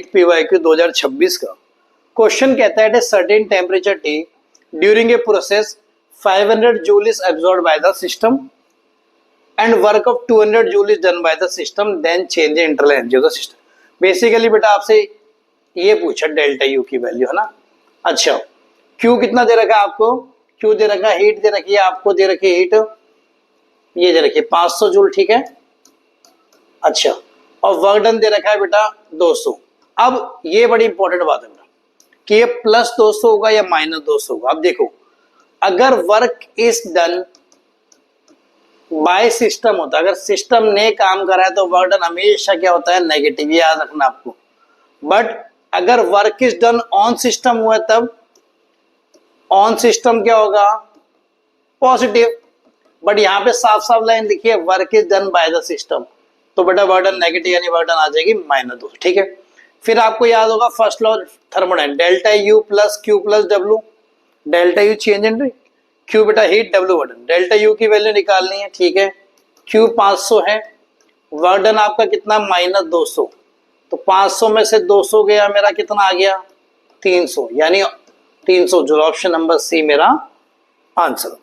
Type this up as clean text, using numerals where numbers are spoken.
PYQ 2026 का question कहता है at a certain temperature T during a process 500 joule is absorbed by the system and work of 200 joule is done by the system, then change internal energy of the system. Basically बेटा आपसे ये पूछा delta यू की value है ना। अच्छा Q कितना दे रखा है आपको, क्यू दे रखा है, हीट दे रखी है आपको, दे रखी है हीट ये दे रखी है 500 जूल, ठीक है। अच्छा और वर्क डन दे रखा है बेटा 200। अब ये बड़ी इंपॉर्टेंट बात है बेटा कि ये प्लस 200 होगा या माइनस 200 होगा। अब देखो अगर work is done by system होता, अगर सिस्टम ने काम करा है तो वर्क डन हमेशा क्या होता है, नेगेटिव, याद रखना आपको। बट अगर work is done on system हुआ तब ऑन सिस्टम क्या होगा, पॉजिटिव। बट यहाँ पे साफ साफ लाइन लिखी है work is done by the system, तो बेटा वर्क डन नेगेटिव यानी वर्क डन आ जाएगी -200, ठीक है। फिर आपको याद होगा first law thermodynamics, delta U plus Q plus W, delta U change in Q बेटा हीट, डब्ल्यू वर्क डन। डेल्टा यू की वैल्यू निकालनी है, ठीक है। क्यू 500 है, वर्क डन आपका कितना -200, तो 500 में से 200 गया, मेरा कितना आ गया 300, यानी 300 जो ऑप्शन नंबर सी मेरा आंसर।